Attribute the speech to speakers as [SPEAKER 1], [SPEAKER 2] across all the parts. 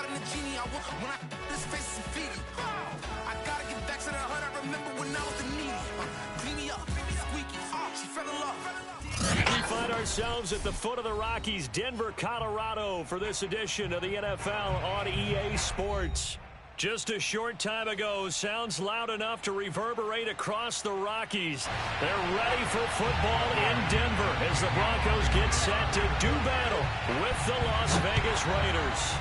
[SPEAKER 1] God and the genie. When I this face is Fiji. I gotta get back to the hood. I remember when I was the needy. Clean me up, squeaky. She fell in love.
[SPEAKER 2] We find ourselves at the foot of the Rockies, Denver, Colorado, for this edition of the NFL on EA Sports. Just a short time ago, sounds loud enough to reverberate across the Rockies. They're ready for football in Denver as the Broncos get set to do battle with the Las Vegas Raiders.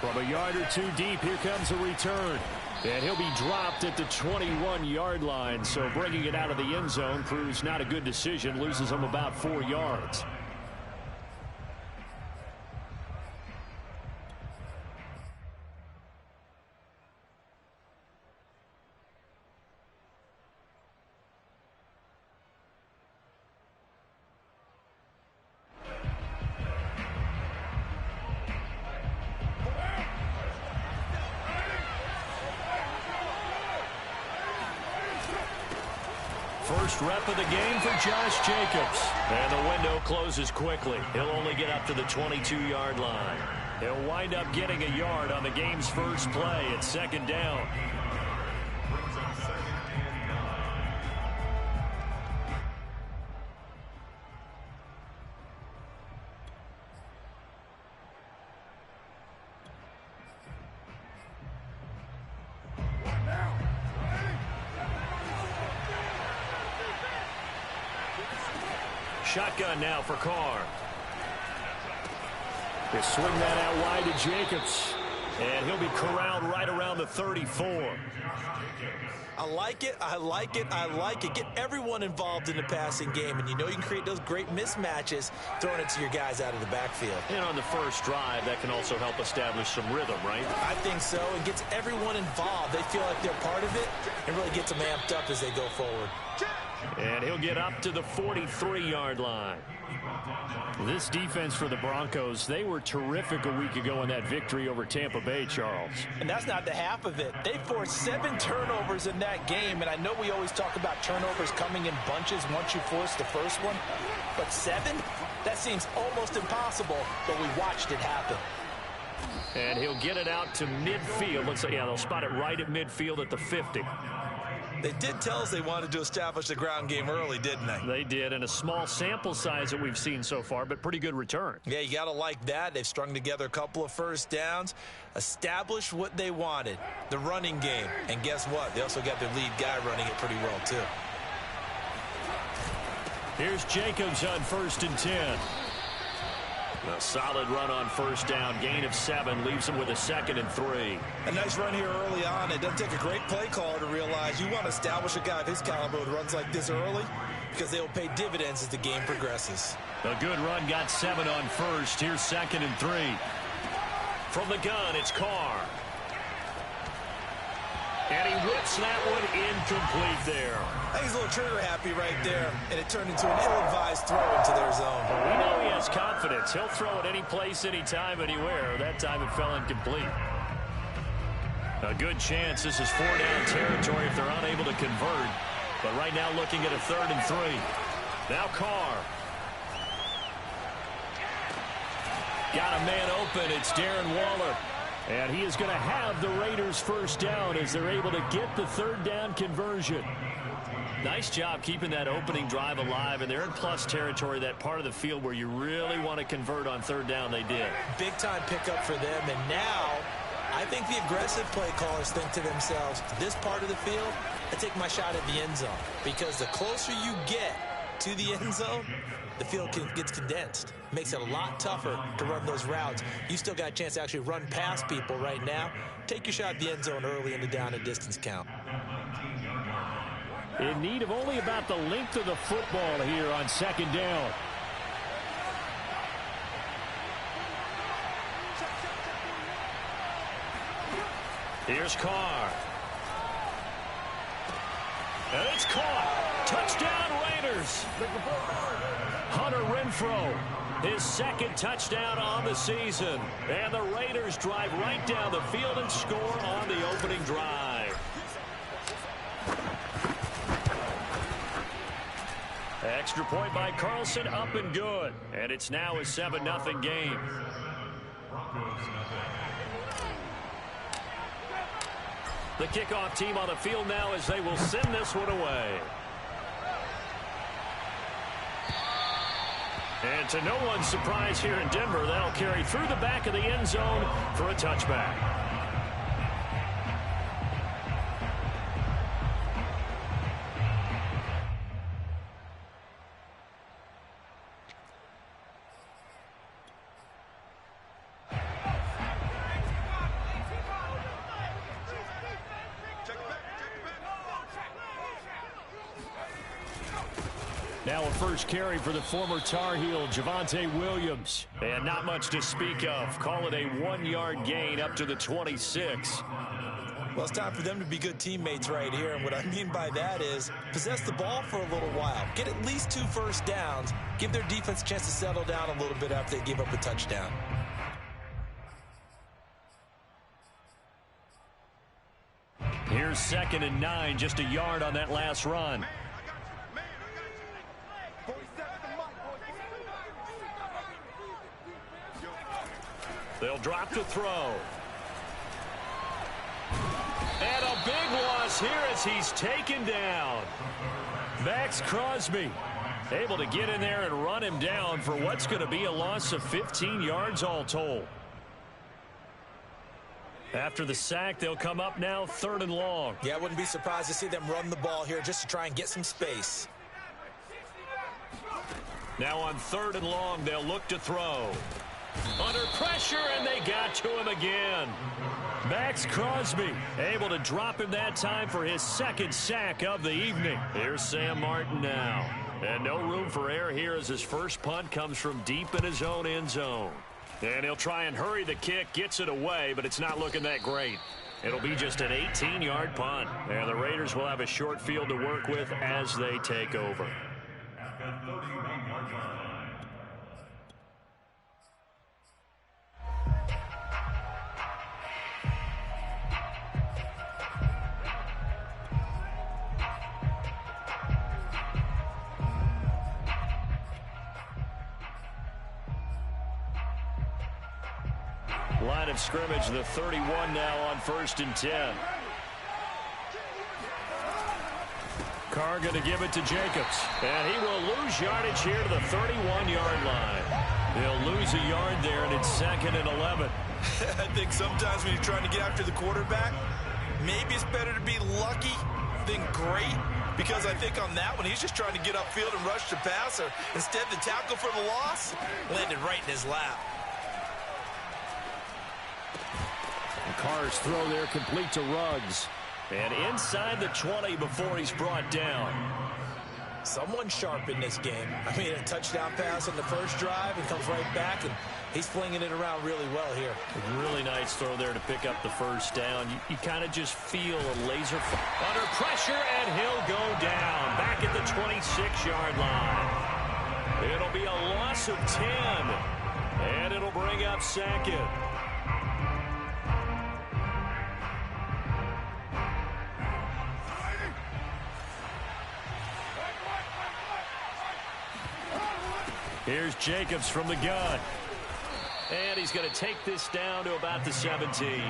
[SPEAKER 2] From a yard or two deep, here comes a return. And he'll be dropped at the 21-yard line, so bringing it out of the end zone proves not a good decision, loses him about 4 yards. First rep of the game for Josh Jacobs. And the window closes quickly. He'll only get up to the 22-yard line. He'll wind up getting a yard on the game's first play at second down. Shotgun now for Carr. They swing that out wide to Jacobs. And he'll be corralled right around the 34.
[SPEAKER 3] I like it, I like it, I like it. Get everyone involved in the passing game, and you know you can create those great mismatches throwing it to your guys out of the backfield.
[SPEAKER 2] And on the first drive, that can also help establish some rhythm, right?
[SPEAKER 3] I think so. It gets everyone involved. They feel like they're part of it and really gets them amped up as they go forward.
[SPEAKER 2] And he'll get up to the 43-yard line. This defense for the Broncos, they were terrific a week ago in that victory over Tampa Bay, Charles.
[SPEAKER 3] And that's not the half of it. They forced 7 turnovers in that game, and I know we always talk about turnovers coming in bunches once you force the first one, but 7? That seems almost impossible, but we watched it happen.
[SPEAKER 2] And he'll get it out to midfield. Looks like, yeah, they'll spot it right at midfield at the 50.
[SPEAKER 3] They did tell us they wanted to establish the ground game early, didn't they?
[SPEAKER 2] They did, and a small sample size that we've seen so far, but pretty good return.
[SPEAKER 3] Yeah, you got to like that. They've strung together a couple of first downs, established what they wanted, the running game. And guess what? They also got their lead guy running it pretty well, too.
[SPEAKER 2] Here's Jacobs on 1st and 10. A solid run on first down. Gain of 7 leaves him with a 2nd and 3.
[SPEAKER 3] A nice run here early on. It doesn't take a great play caller to realize you want to establish a guy of his caliber who runs like this early because they will pay dividends as the game progresses.
[SPEAKER 2] A good run, got 7 on first. Here's 2nd and 3. From the gun, it's Carr. And he whips that one incomplete there.
[SPEAKER 3] I think he's a little trigger happy right there, and it turned into an ill-advised throw into their zone.
[SPEAKER 2] We know he has confidence. He'll throw it any place, anytime, anywhere. That time it fell incomplete. A good chance this is 4-down territory if they're unable to convert. But right now looking at a 3rd and 3. Now Carr. Got a man open. It's Darren Waller. And he is going to have the Raiders first down as they're able to get the 3rd down conversion. Nice job keeping that opening drive alive, and they're in plus territory, that part of the field where you really want to convert on 3rd down. They did.
[SPEAKER 3] Big-time pickup for them, and now I think the aggressive play callers think to themselves, this part of the field, I take my shot at the end zone, because the closer you get to the end zone, the field gets condensed. Makes it a lot tougher to run those routes. You still got a chance to actually run past people right now. Take your shot at the end zone early in the down and distance count.
[SPEAKER 2] In need of only about the length of the football here on 2nd down. Here's Carr. And it's caught. Touchdown Raiders. Hunter Renfrow, his 2nd touchdown on the season. And the Raiders drive right down the field and score on the opening drive. Extra point by Carlson, up and good. And it's now a 7-0 game. The kickoff team on the field now as they will send this one away. And to no one's surprise here in Denver, that'll carry through the back of the end zone for a touchback. Now a first carry for the former Tar Heel, Javonte Williams. And not much to speak of. Call it a 1-yard gain up to the 26.
[SPEAKER 3] Well, it's time for them to be good teammates right here. And what I mean by that is possess the ball for a little while. Get at least 2 first downs. Give their defense a chance to settle down a little bit after they give up a touchdown.
[SPEAKER 2] Here's 2nd and 9, just a yard on that last run. They'll drop the throw. And a big loss here as he's taken down. Max Crosby able to get in there and run him down for what's going to be a loss of 15 yards all told. After the sack, they'll come up now 3rd and long.
[SPEAKER 3] Yeah, I wouldn't be surprised to see them run the ball here just to try and get some space.
[SPEAKER 2] Now on 3rd and long, they'll look to throw. Under pressure, and they got to him again. Max Crosby able to drop him that time for his 2nd sack of the evening. Here's Sam Martin now. And no room for error here as his first punt comes from deep in his own end zone. And he'll try and hurry the kick, gets it away, but it's not looking that great. It'll be just an 18-yard punt. And the Raiders will have a short field to work with as they take over. Line of scrimmage, the 31 now on 1st and 10. Carr going to give it to Jacobs. And he will lose yardage here to the 31-yard line. He'll lose a yard there, and it's 2nd and 11.
[SPEAKER 3] I think sometimes when you're trying to get after the quarterback, maybe it's better to be lucky than great. Because I think on that one, he's just trying to get upfield and rush the passer. Instead, the tackle for the loss landed right in his lap.
[SPEAKER 2] Carr's throw there complete to Ruggs. And inside the 20 before he's brought down.
[SPEAKER 3] Someone sharp in this game. I mean, a touchdown pass on the first drive and comes right back, and he's flinging it around really well here.
[SPEAKER 2] A really nice throw there to pick up the first down. You kind of just feel a laser under pressure, and he'll go down back at the 26-yard line. It'll be a loss of 10, and it'll bring up 2nd. Here's Jacobs from the gun. And he's going to take this down to about the 17.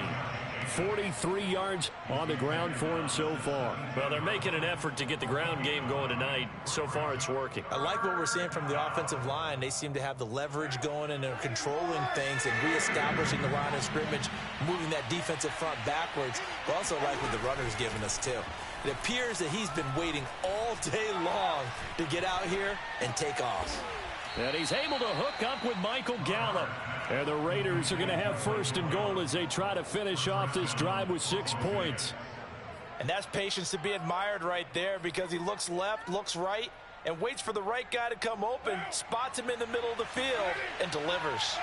[SPEAKER 2] 43 yards on the ground for him so far. Well, they're making an effort to get the ground game going tonight. So far, it's working.
[SPEAKER 3] I like what we're seeing from the offensive line. They seem to have the leverage going, and they're controlling things and reestablishing the line of scrimmage, moving that defensive front backwards. But also like what the runner's giving us, too. It appears that he's been waiting all day long to get out here and take off.
[SPEAKER 2] And he's able to hook up with Michael Gallup. And the Raiders are going to have 1st and goal as they try to finish off this drive with 6 points.
[SPEAKER 3] And that's patience to be admired right there, because he looks left, looks right, and waits for the right guy to come open, spots him in the middle of the field, and delivers.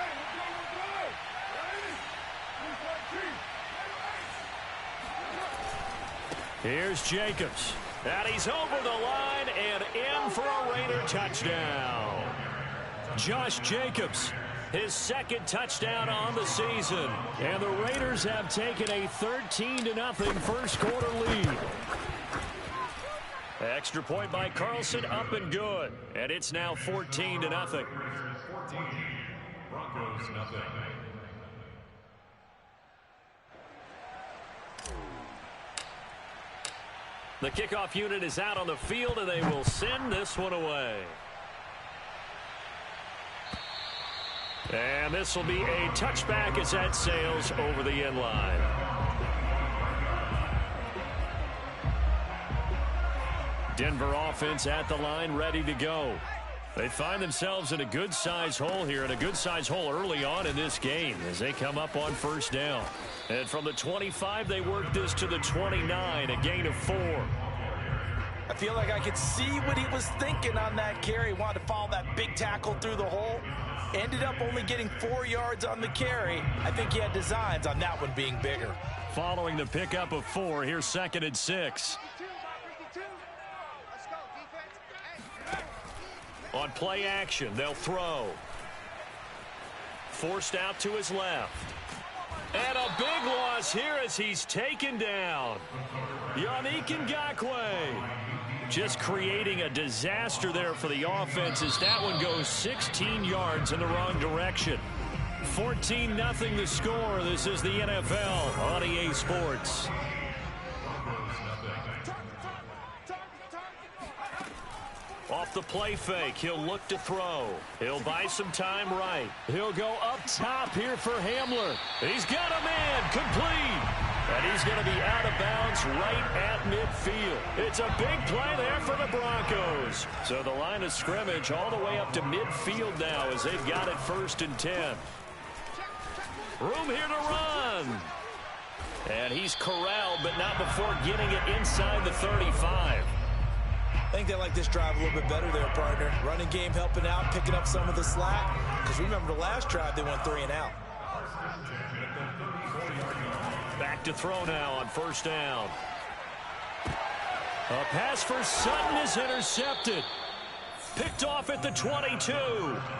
[SPEAKER 2] Here's Jacobs. And he's over the line and in for a Raider touchdown. Josh Jacobs, his 2nd touchdown on the season. And the Raiders have taken a 13-0 first quarter lead. Extra point by Carlson, up and good. And it's now 14-0.
[SPEAKER 4] 14, Broncos nothing.
[SPEAKER 2] The kickoff unit is out on the field, and they will send this one away. And this will be a touchback as that sails over the end line. Denver offense at the line, ready to go. They find themselves in a good-sized hole here, and a good-sized hole early on in this game as they come up on first down. And from the 25, they work this to the 29, a gain of 4.
[SPEAKER 3] I feel like I could see what he was thinking on that carry. Wanted to follow that big tackle through the hole. Ended up only getting 4 yards on the carry. I think he had designs on that one being bigger.
[SPEAKER 2] Following the pickup of 4, here's 2nd and 6. On play action, they'll throw. Forced out to his left. And a big loss here as he's taken down. Yannick Ngakoue just creating a disaster there for the offense as that one goes 16 yards in the wrong direction. 14-0 the score. This is the NFL on EA Sports. Off the play fake, he'll look to throw. He'll buy some time right. He'll go up top here for Hamler. He's got a man complete. And he's going to be out of bounds right at midfield. It's a big play there for the Broncos. So the line of scrimmage all the way up to midfield now as they've got it 1st and 10. Room here to run. And he's corralled, but not before getting it inside the 35.
[SPEAKER 3] I think they like this drive a little bit better there, partner. Running game helping out, picking up some of the slack. Because remember the last drive, they went 3 and out.
[SPEAKER 2] Back to throw now on first down. A pass for Sutton is intercepted. Picked off at the 22.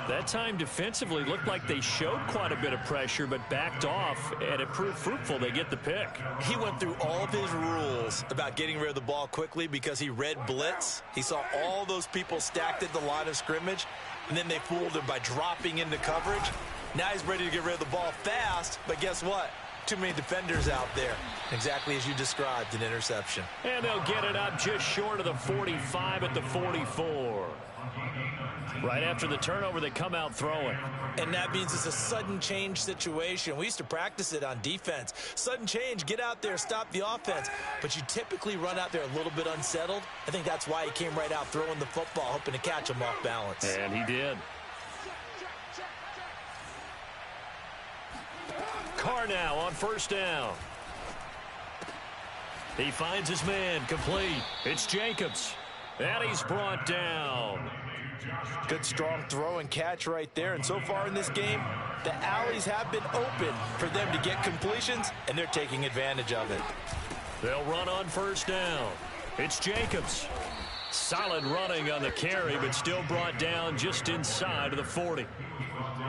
[SPEAKER 2] That time defensively looked like they showed quite a bit of pressure, but backed off, and it proved fruitful. They get the pick.
[SPEAKER 3] He went through all of his rules about getting rid of the ball quickly because he read blitz. He saw all those people stacked at the line of scrimmage, and then they fooled him by dropping into coverage. Now he's ready to get rid of the ball fast, but guess what? Too many defenders out there. Exactly as you described, an interception.
[SPEAKER 2] And they'll get it up just short of the 45 at the 44. Right after the turnover, they come out throwing.
[SPEAKER 3] And that means it's a sudden change situation. We used to practice it on defense. Sudden change, get out there, stop the offense. But you typically run out there a little bit unsettled. I think that's why he came right out throwing the football, hoping to catch him off balance.
[SPEAKER 2] And he did. Carr now on first down. He finds his man complete. It's Jacobs. And he's brought down.
[SPEAKER 3] Good strong throw and catch right there. And so far in this game, the alleys have been open for them to get completions, and they're taking advantage of it.
[SPEAKER 2] They'll run on first down. It's Jacobs. Solid running on the carry, but still brought down just inside of the 40.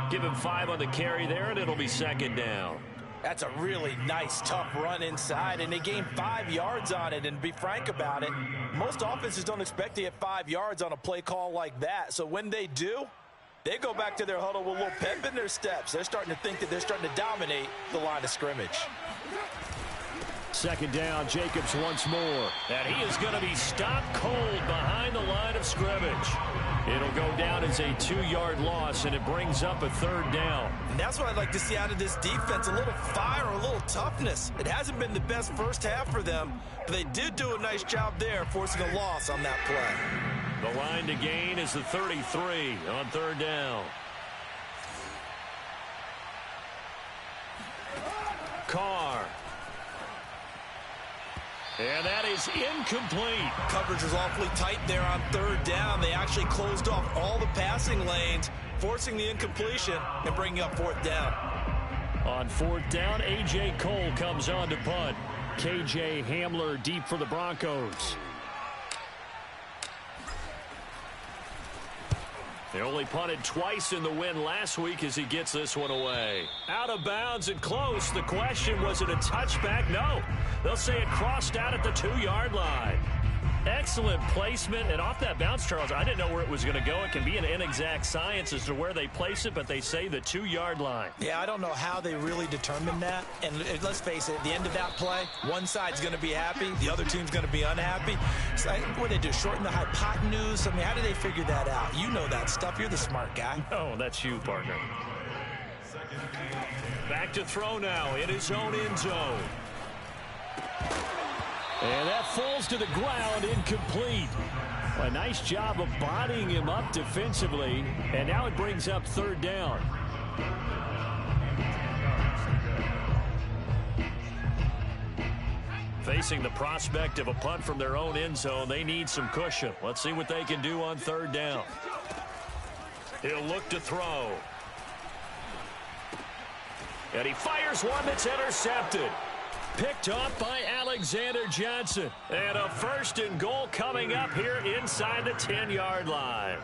[SPEAKER 2] Give him 5 on the carry there, and it'll be 2nd down.
[SPEAKER 3] That's a really nice, tough run inside, and they gained 5 yards on it. And to be frank about it, most offenses don't expect to get 5 yards on a play call like that. So when they do, they go back to their huddle with a little pep in their steps. They're starting to think that they're starting to dominate the line of scrimmage.
[SPEAKER 2] 2nd down, Jacobs once more. And he is going to be stopped cold behind the line of scrimmage. It'll go down as a 2-yard loss, and it brings up a 3rd down.
[SPEAKER 3] And that's what I'd like to see out of this defense, a little fire, a little toughness. It hasn't been the best first half for them, but they did do a nice job there, forcing a loss on that play.
[SPEAKER 2] The line to gain is the 33 on 3rd down. Carr. And that is incomplete.
[SPEAKER 3] Coverage was awfully tight there on 3rd down. They actually closed off all the passing lanes, forcing the incompletion and bringing up 4th down.
[SPEAKER 2] On 4th down, A.J. Cole comes on to punt. K.J. Hamler deep for the Broncos. They only punted twice in the win last week as he gets this one away. Out of bounds and close. The question, was it a touchback? No. They'll say it crossed out at the 2-yard line. Excellent placement, and off that bounce, Charles, I didn't know where it was going to go. It can be an inexact science as to where they place it, but they say the 2-yard line.
[SPEAKER 3] Yeah, I don't know how they really determined that. And let's face it, at the end of that play, one side's going to be happy, the other team's going to be unhappy. So, what do they do, shorten the hypotenuse? I mean, how do they figure that out? You know that stuff. You're the smart guy.
[SPEAKER 2] Oh, that's you, partner. Back to throw now in his own end zone. And that falls to the ground, incomplete. A nice job of bodying him up defensively, and now it brings up 3rd down. Facing the prospect of a punt from their own end zone, they need some cushion. Let's see what they can do on 3rd down. He'll look to throw. And he fires one that's intercepted. Picked off by Alexander Johnson. And a 1st and goal coming up here inside the 10-yard line.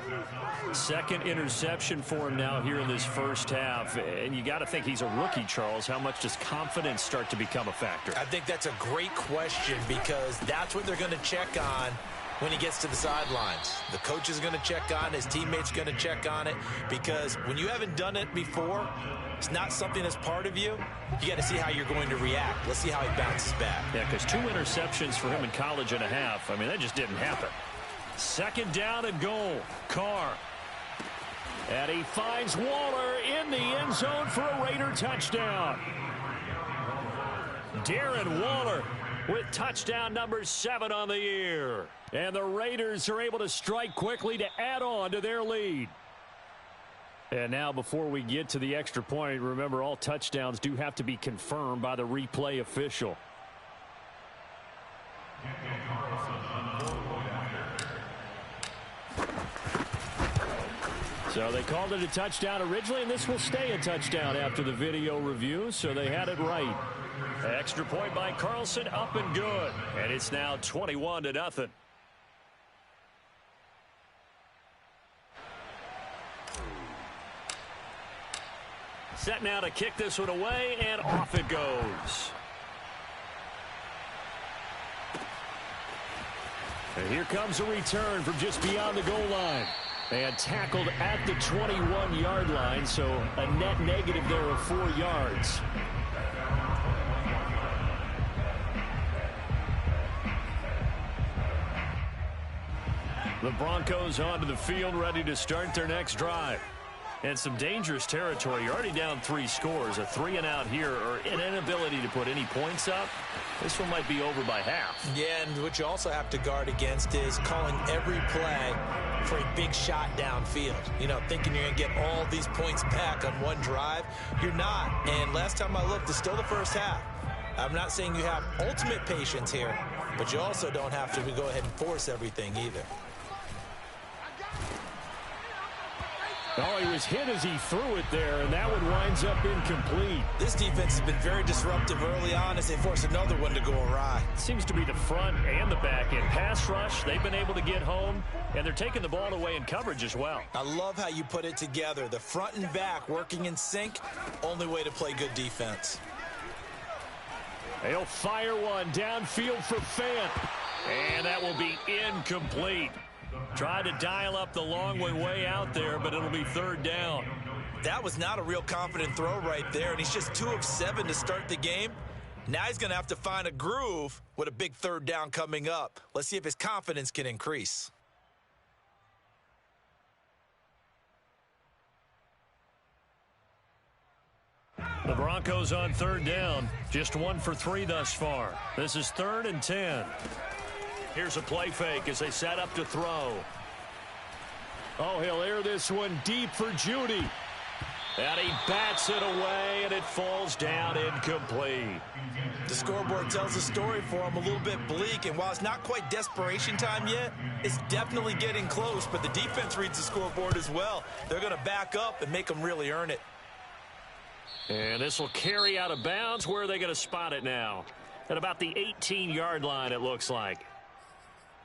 [SPEAKER 2] 2nd interception for him now here in this first half. And you got to think he's a rookie, Charles. How much does confidence start to become a factor?
[SPEAKER 3] I think that's a great question because that's what they're going to check on when he gets to the sidelines. The coach is going to check on it. His teammates going to check on it because when you haven't done it before, it's not something that's part of you. You got to see how you're going to react. Let's see how he bounces back.
[SPEAKER 2] Yeah, because 2 interceptions for him in college and a half. I mean, that just didn't happen. 2nd down and goal. Carr. And he finds Waller in the end zone for a Raider touchdown. Darren Waller with touchdown number 7 on the year. And the Raiders are able to strike quickly to add on to their lead. And now before we get to the extra point, remember all touchdowns do have to be confirmed by the replay official. So they called it a touchdown originally, and this will stay a touchdown after the video review, so they had it right. Extra point by Carlson, up and good. And it's now 21-0. Set now to kick this one away, and off it goes. And here comes a return from just beyond the goal line. And tackled at the 21-yard line, so a net negative there of 4 yards. The Broncos onto the field, ready to start their next drive. And some dangerous territory. You're already down 3 scores. A 3-and-out here, or an inability to put any points up. This one might be over by half.
[SPEAKER 3] Yeah, and what you also have to guard against is calling every play for a big shot downfield. You know, thinking you're going to get all these points back on one drive. You're not. And last time I looked, it's still the first half. I'm not saying you have ultimate patience here, but you also don't have to go ahead and force everything either.
[SPEAKER 2] Oh, he was hit as he threw it there, and that one winds up incomplete.
[SPEAKER 3] This defense has been very disruptive early on as they force another one to go awry.
[SPEAKER 2] Seems to be the front and the back end. Pass rush, they've been able to get home, and they're taking the ball away in coverage as well.
[SPEAKER 3] I love how you put it together. The front and back working in sync, only way to play good defense.
[SPEAKER 2] They'll fire one downfield for Fant, and that will be incomplete. Tried to dial up the long one way out there, but it'll be 3rd down.
[SPEAKER 3] That was not a real confident throw right there, and he's just 2 of 7 to start the game. Now he's going to have to find a groove with a big 3rd down coming up. Let's see if his confidence can increase.
[SPEAKER 2] The Broncos on 3rd down. Just 1 for 3 thus far. This is 3rd and 10. Here's a play fake as they set up to throw. Oh, he'll air this one deep for Judy. And he bats it away, and it falls down incomplete.
[SPEAKER 3] The scoreboard tells a story for him, a little bit bleak, and while it's not quite desperation time yet, it's definitely getting close, but the defense reads the scoreboard as well. They're going to back up and make them really earn it.
[SPEAKER 2] And this will carry out of bounds. Where are they going to spot it now? At about the 18-yard line, it looks like.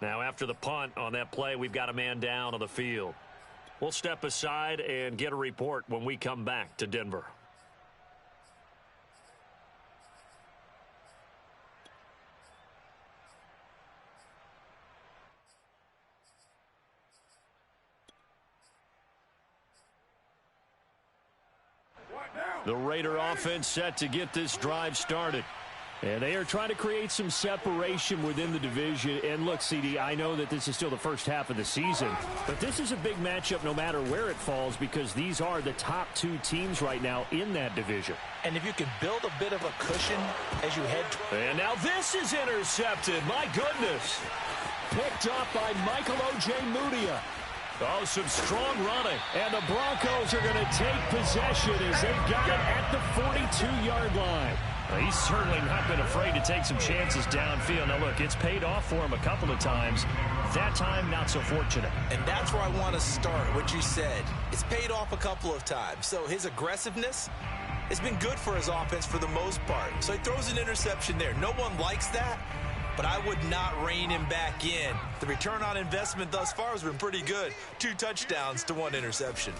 [SPEAKER 2] Now, after the punt on that play, we've got a man down on the field. We'll step aside and get a report when we come back to Denver. The Raider offense set to get this drive started. And they are trying to create some separation within the division. And look, CD, I know that this is still the first half of the season, but this is a big matchup no matter where it falls because these are the top two teams right now in that division.
[SPEAKER 3] And if you can build a bit of a cushion as you head.
[SPEAKER 2] And now this is intercepted. My goodness. Picked up by Michael Ojemudia. Oh, some strong running. And the Broncos are going to take possession as they've got it at the 42-yard line. Well, he's certainly not been afraid to take some chances downfield. Now, look, it's paid off for him a couple of times. That time, not so fortunate.
[SPEAKER 3] And that's where I want to start, what you said. It's paid off a couple of times. So his aggressiveness has been good for his offense for the most part. So he throws an interception there. No one likes that, but I would not rein him back in. The return on investment thus far has been pretty good. 2 touchdowns to 1 interception.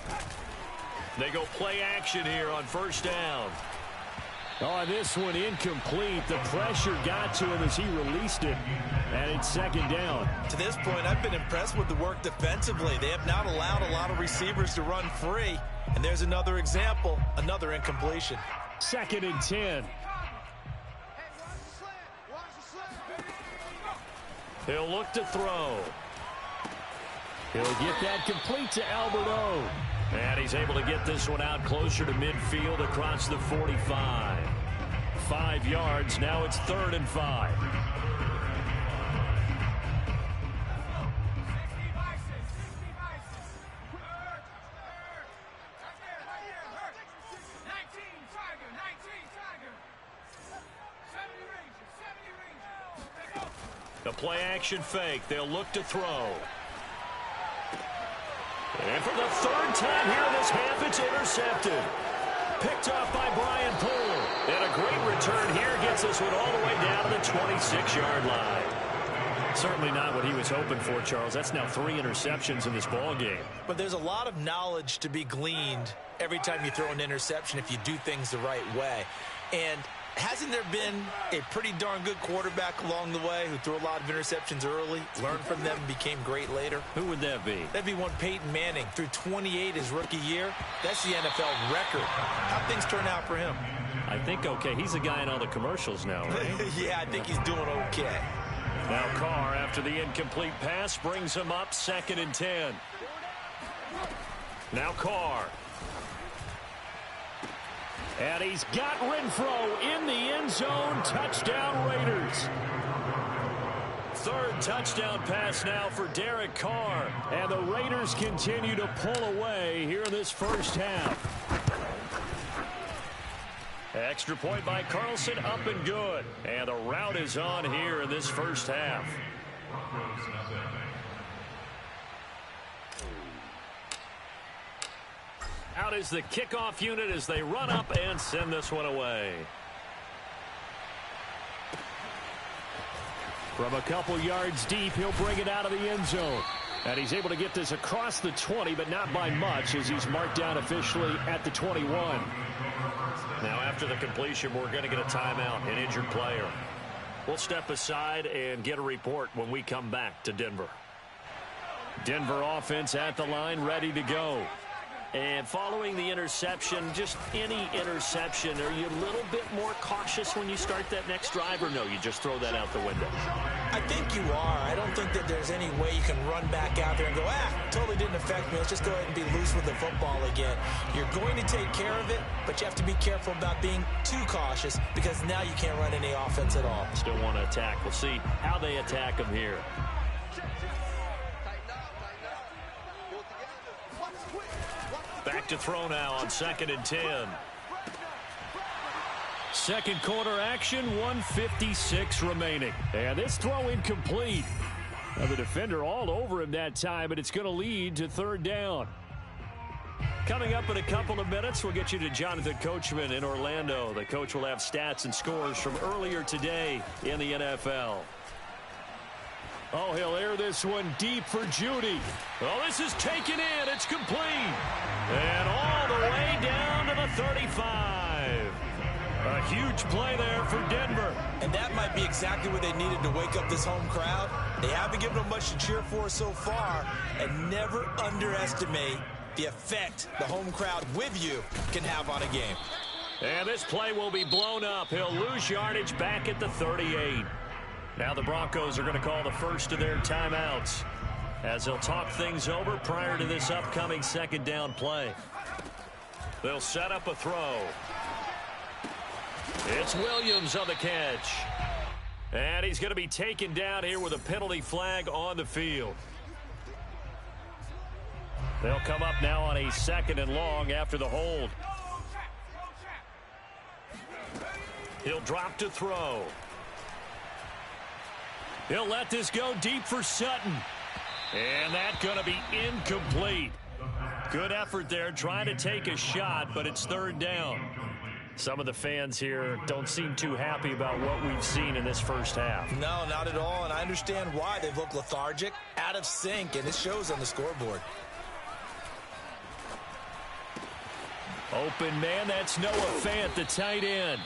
[SPEAKER 2] They go play action here on first down. Oh, this one incomplete. The pressure got to him as he released it, and it's second down.
[SPEAKER 3] To this point, I've been impressed with the work defensively. They have not allowed a lot of receivers to run free, and there's another example, another incompletion.
[SPEAKER 2] 2nd and 10. He'll look to throw. He'll get that complete to Alberto. And he's able to get this one out closer to midfield across the 45. 5 yards. Now it's 3rd and 5. The play action fake. They'll look to throw. And for the 3rd time here in this half, it's intercepted. Picked off by Brian Poole. And a great return here gets this one all the way down to the 26-yard line. Certainly not what he was hoping for, Charles. That's now 3 interceptions in this ball game.
[SPEAKER 3] But there's a lot of knowledge to be gleaned every time you throw an interception if you do things the right way. And hasn't there been a pretty darn good quarterback along the way who threw a lot of interceptions early, learned from them, and became great later?
[SPEAKER 2] Who would that be?
[SPEAKER 3] That'd be one Peyton Manning. Threw 28 his rookie year. That's the NFL record. How'd things turn out for him?
[SPEAKER 2] I think okay. He's a guy in all the commercials now, right?
[SPEAKER 3] Yeah, I think he's doing okay.
[SPEAKER 2] Now Carr, after the incomplete pass, brings him up 2nd and 10. Now Carr. And he's got Renfro in the end zone. Touchdown, Raiders. 3rd touchdown pass now for Derek Carr. And the Raiders continue to pull away here in this first half. Extra point by Carlson, up and good. And the route is on here in this first half. Out is the kickoff unit as they run up and send this one away. From a couple yards deep, he'll bring it out of the end zone. And he's able to get this across the 20, but not by much as he's marked down officially at the 21. Now after the completion, we're going to get a timeout, an injured player. We'll step aside and get a report when we come back to Denver. Denver offense at the line, ready to go. And following the interception, just any interception, are you a little bit more cautious when you start that next drive, or no, you just throw that out the window?
[SPEAKER 3] I think you are. I don't think that there's any way you can run back out there and go, totally didn't affect me. Let's just go ahead and be loose with the football again. You're going to take care of it, but you have to be careful about being too cautious because now you can't run any offense at all.
[SPEAKER 2] Still want to attack. We'll see how they attack them here. Back to throw now on 2nd and 10. Second quarter action, 1:56 remaining. And this throw incomplete. Now the defender all over him that time, but it's going to lead to 3rd down. Coming up in a couple of minutes, we'll get you to Jonathan Coachman in Orlando. The coach will have stats and scores from earlier today in the NFL. Oh, he'll air this one deep for Judy. Oh, this is taken in. It's complete. And all the way down to the 35. A huge play there for Denver.
[SPEAKER 3] And that might be exactly what they needed to wake up this home crowd. They haven't given them much to cheer for so far. And never underestimate the effect the home crowd with you can have on a game.
[SPEAKER 2] And this play will be blown up. He'll lose yardage back at the 38. Now the Broncos are going to call the first of their timeouts as they'll talk things over prior to this upcoming second down play. They'll set up a throw. It's Williams on the catch. And he's going to be taken down here with a penalty flag on the field. They'll come up now on a 2nd and long after the hold. He'll drop to throw. He'll let this go deep for Sutton. And that's going to be incomplete. Good effort there trying to take a shot, but it's 3rd down. Some of the fans here don't seem too happy about what we've seen in this first half.
[SPEAKER 3] No, not at all, and I understand why. They've looked lethargic, out of sync, and it shows on the scoreboard.
[SPEAKER 2] Open man, that's Noah Fant, the tight end.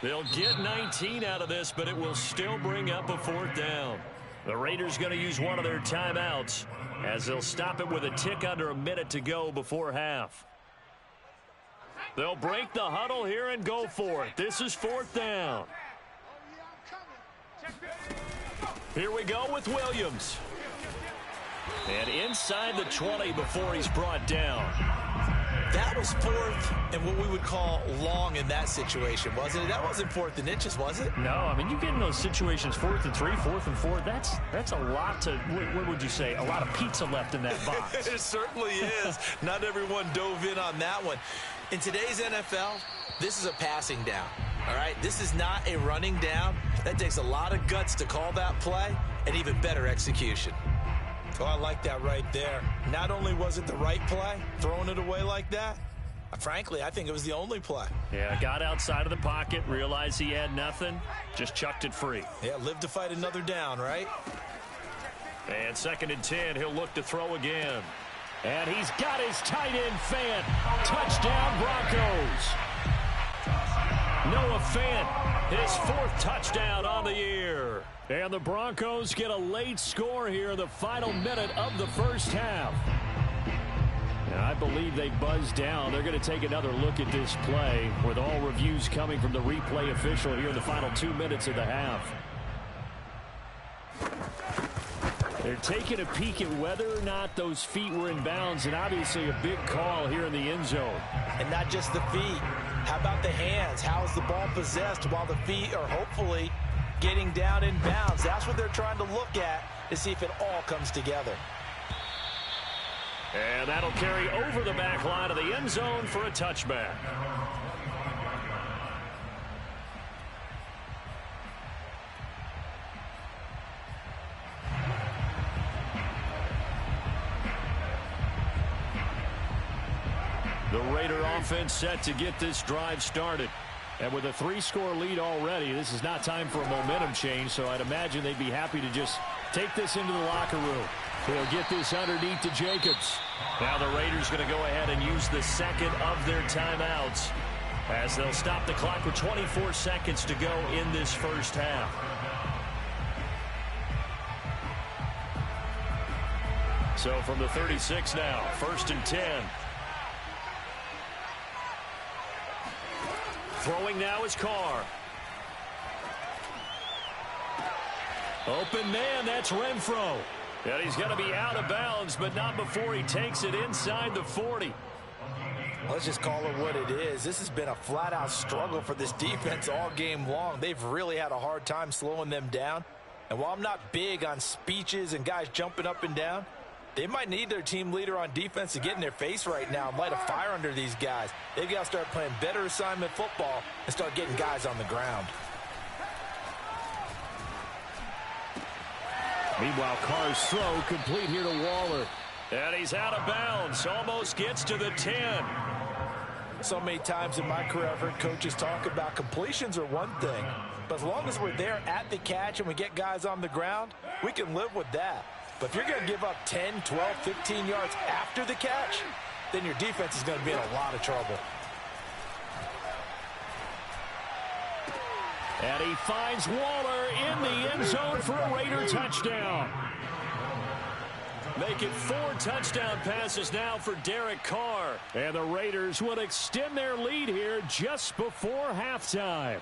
[SPEAKER 2] They'll get 19 out of this, but it will still bring up a 4th down. The Raiders going to use one of their timeouts as they'll stop it with a tick under a minute to go before half. They'll break the huddle here and go for it. This is 4th down. Here we go with Williams. And inside the 20 before he's brought down.
[SPEAKER 3] That was 4th and what we would call long in that situation, wasn't it? That wasn't 4th and inches, was it?
[SPEAKER 2] No, I mean, you get in those situations 4th and 3, 4th and 4. That's a lot to, what would you say, a lot of pizza left in that box.
[SPEAKER 3] It certainly is. Not everyone dove in on that one. In today's NFL, this is a passing down, all right? This is not a running down. That takes a lot of guts to call that play and even better execution. Oh, I like that right there. Not only was it the right play, throwing it away like that, frankly, I think it was the only play.
[SPEAKER 2] Yeah, got outside of the pocket, realized he had nothing, just chucked it free.
[SPEAKER 3] Yeah, live to fight another down, right?
[SPEAKER 2] And 2nd and 10, he'll look to throw again. And he's got his tight end, Fant. Touchdown, Broncos. Noah Fant, his 4th touchdown on the year. And the Broncos get a late score here in the final minute of the first half. And I believe they buzzed down. They're going to take another look at this play with all reviews coming from the replay official here in the final 2 minutes of the half. They're taking a peek at whether or not those feet were in bounds, and obviously a big call here in the end zone.
[SPEAKER 3] And not just the feet. How about the hands? How is the ball possessed while the feet are hopefully getting down in bounds? That's what they're trying to look at to see if it all comes together.
[SPEAKER 2] And that'll carry over the back line of the end zone for a touchback. The Raider offense set to get this drive started. And with a 3-score lead already, this is not time for a momentum change, so I'd imagine they'd be happy to just take this into the locker room. They'll get this underneath to Jacobs. Now the Raiders going to go ahead and use the 2nd of their timeouts as they'll stop the clock with 24 seconds to go in this first half. So from the 36 now, 1st and 10. Throwing now is Carr. Open man, that's Renfro. And he's going to be out of bounds, but not before he takes it inside the 40.
[SPEAKER 3] Let's just call it what it is. This has been a flat-out struggle for this defense all game long. They've really had a hard time slowing them down. And while I'm not big on speeches and guys jumping up and down, they might need their team leader on defense to get in their face right now and light a fire under these guys. They've got to start playing better assignment football and start getting guys on the ground.
[SPEAKER 2] Meanwhile, Carr's throw complete here to Waller. And he's out of bounds. Almost gets to the 10.
[SPEAKER 3] So many times in my career I've heard coaches talk about completions are one thing. But as long as we're there at the catch and we get guys on the ground, we can live with that. But if you're going to give up 10, 12, 15 yards after the catch, then your defense is going to be in a lot of trouble.
[SPEAKER 2] And he finds Waller in the end zone for a Raider touchdown. Make it 4 touchdown passes now for Derek Carr. And the Raiders will extend their lead here just before halftime.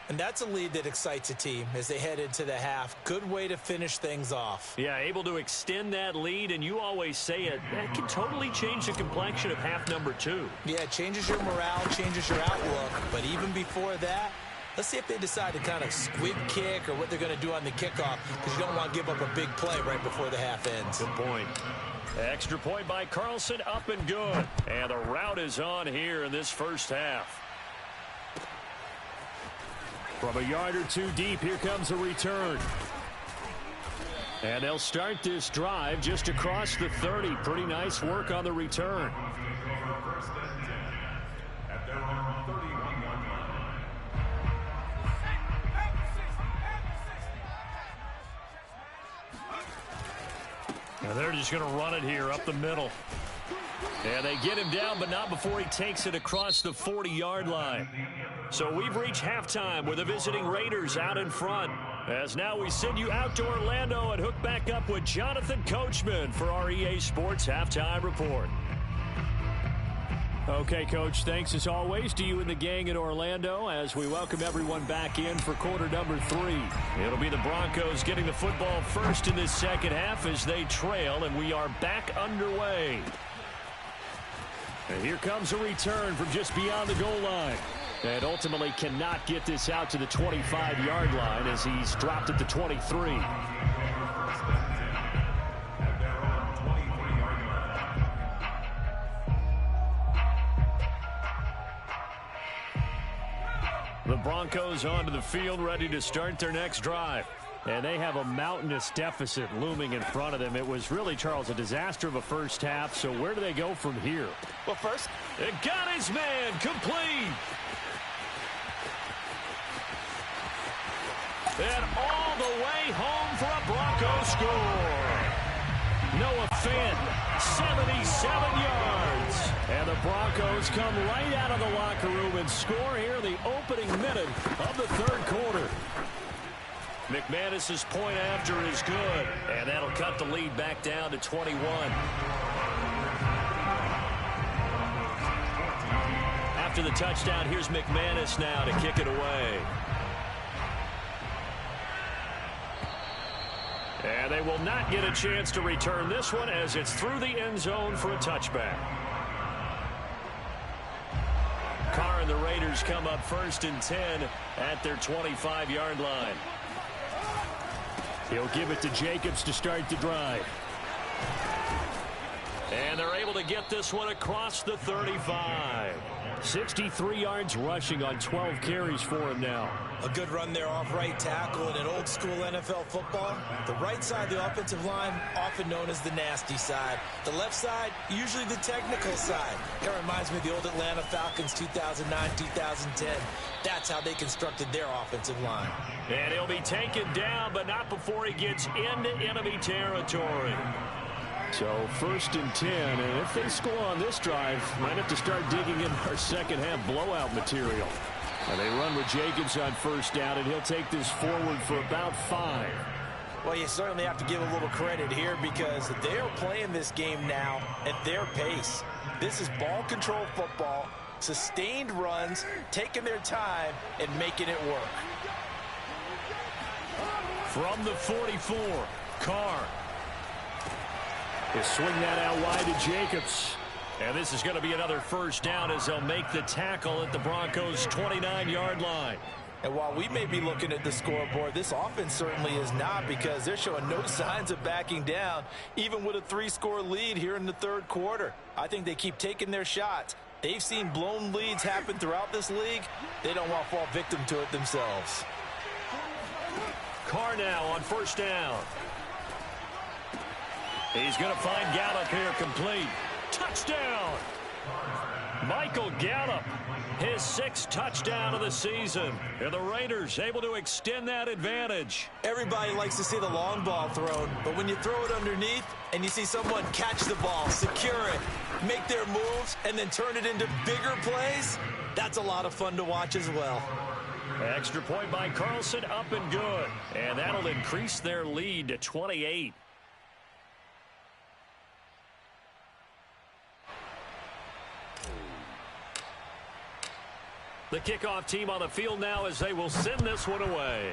[SPEAKER 3] And that's a lead that excites a team as they head into the half. Good way to finish things off.
[SPEAKER 2] Yeah, able to extend that lead, and you always say it, that can totally change the complexion of half number 2.
[SPEAKER 3] Yeah, it changes your morale, changes your outlook. But even before that, let's see if they decide to kind of squib kick or what they're going to do on the kickoff, because you don't want to give up a big play right before the half ends.
[SPEAKER 2] Good point. Extra point by Carlson, up and good. And the route is on here in this first half. From a yard or two deep, here comes a return. And they'll start this drive just across the 30. Pretty nice work on the return. And they're just going to run it here up the middle. And they get him down, but not before he takes it across the 40-yard line. So we've reached halftime with the visiting Raiders out in front. As now we send you out to Orlando and hook back up with Jonathan Coachman for our EA Sports Halftime Report. Okay, Coach, thanks as always to you and the gang in Orlando as we welcome everyone back in for quarter number 3. It'll be the Broncos getting the football first in this second half as they trail, and we are back underway. And here comes a return from just beyond the goal line. And ultimately cannot get this out to the 25-yard line as he's dropped at the 23. The Broncos onto the field ready to start their next drive. And they have a mountainous deficit looming in front of them. It was really, Charles, a disaster of a first half. So where do they go from here?
[SPEAKER 3] Well, first,
[SPEAKER 2] it got his man complete. And all the way home for a Bronco score. Noah Fant, 77 yards. And the Broncos come right out of the locker room and score here in the opening minute of the third quarter. McManus's point after is good, and that'll cut the lead back down to 21. After the touchdown, here's McManus now to kick it away. And they will not get a chance to return this one as it's through the end zone for a touchback. Carr and the Raiders come up first and 10 at their 25-yard line. He'll give it to Jacobs to start the drive. And they're able to get this one across the 35. 63 yards rushing on 12 carries for him now.
[SPEAKER 3] A good run there off right tackle in an old school NFL football. The right side of the offensive line, often known as the nasty side. The left side, usually the technical side. That reminds me of the old Atlanta Falcons 2009-2010. That's how they constructed their offensive line.
[SPEAKER 2] And he'll be taken down, but not before he gets into enemy territory. So first and 10, and if they score on this drive, might have to start digging in our second half blowout material. And they run with Jacobs on first down, and he'll take this forward for about 5.
[SPEAKER 3] Well, you certainly have to give a little credit here because they are playing this game now at their pace. This is ball control football, sustained runs, taking their time, and making it work.
[SPEAKER 2] From the 44, Carr. He'll swing that out wide to Jacobs. And this is going to be another first down as they'll make the tackle at the Broncos' 29-yard line.
[SPEAKER 3] And while we may be looking at the scoreboard, this offense certainly is not because they're showing no signs of backing down, even with a 3-score lead here in the third quarter. I think they keep taking their shots. They've seen blown leads happen throughout this league. They don't want to fall victim to it themselves.
[SPEAKER 2] Carr now on first down. He's going to find Gallup here complete. Touchdown! Michael Gallup, his 6th touchdown of the season. And the Raiders able to extend that advantage.
[SPEAKER 3] Everybody likes to see the long ball thrown, but when you throw it underneath and you see someone catch the ball, secure it, make their moves, and then turn it into bigger plays, that's a lot of fun to watch as well.
[SPEAKER 2] Extra point by Carlson, up and good. And that'll increase their lead to 28. The kickoff team on the field now as they will send this one away.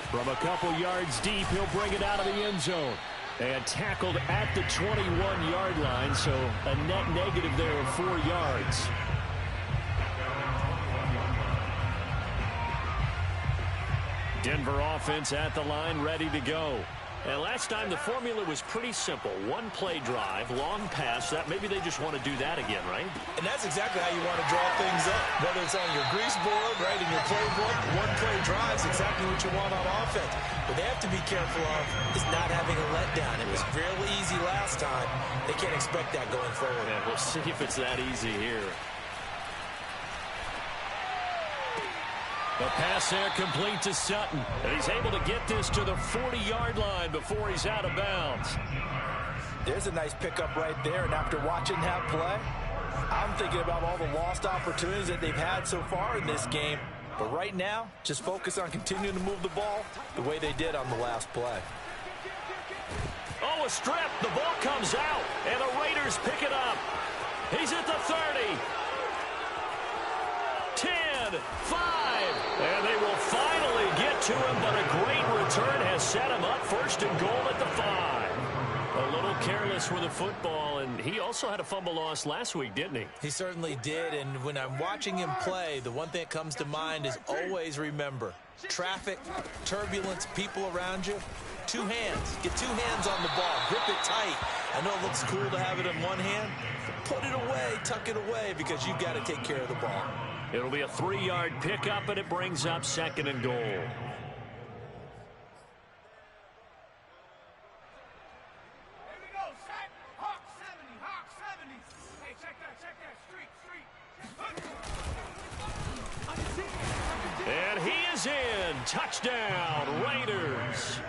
[SPEAKER 2] From a couple yards deep, he'll bring it out of the end zone. And tackled at the 21-yard line, so a net negative there of 4 yards. Denver offense at the line, ready to go. And last time the formula was pretty simple. One play drive, long pass. That maybe they just want to do that again, right?
[SPEAKER 3] And that's exactly how you want to draw things up. Whether it's on your grease board, right, in your playbook, one play drive is exactly what you want on offense. What they have to be careful of is not having a letdown. It was real easy last time. They can't expect that going forward.
[SPEAKER 2] Yeah, we'll see if it's that easy here. The pass there complete to Sutton. And he's able to get this to the 40-yard line before he's out of bounds.
[SPEAKER 3] There's a nice pickup right there, and after watching that play, I'm thinking about all the lost opportunities that they've had so far in this game. But right now, just focus on continuing to move the ball the way they did on the last play.
[SPEAKER 2] Oh, a strip. The ball comes out, and the Raiders pick it up. He's at the 30. 10, 5, and they will finally get to him, but a great return has set him up first and goal at the 5. A little careless with the football, and he also had a fumble loss last week, didn't he?
[SPEAKER 3] He certainly did, and when I'm watching him play, the one thing that comes to mind is always remember, traffic, turbulence, people around you, 2 hands. Get 2 hands on the ball. Grip it tight. I know it looks cool to have it in one hand. Put it away, tuck it away, because you've got to take care of the ball.
[SPEAKER 2] It'll be a 3-yard pickup, and it brings up 2nd and goal.
[SPEAKER 1] Here we go, set. Hawk 70, Hawk 70. Hey, check that, street.
[SPEAKER 2] And he is in. Touchdown, Raiders.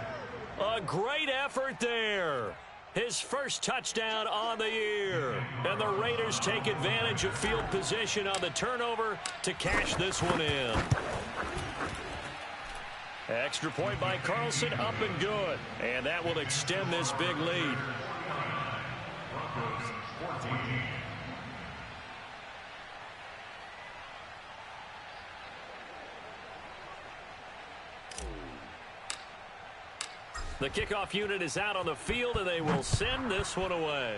[SPEAKER 2] A great effort there. His first touchdown on the year. And the Raiders take advantage of field position on the turnover to cash this one in. Extra point by Carlson, up and good. And that will extend this big lead. The kickoff unit is out on the field, and they will send this one away.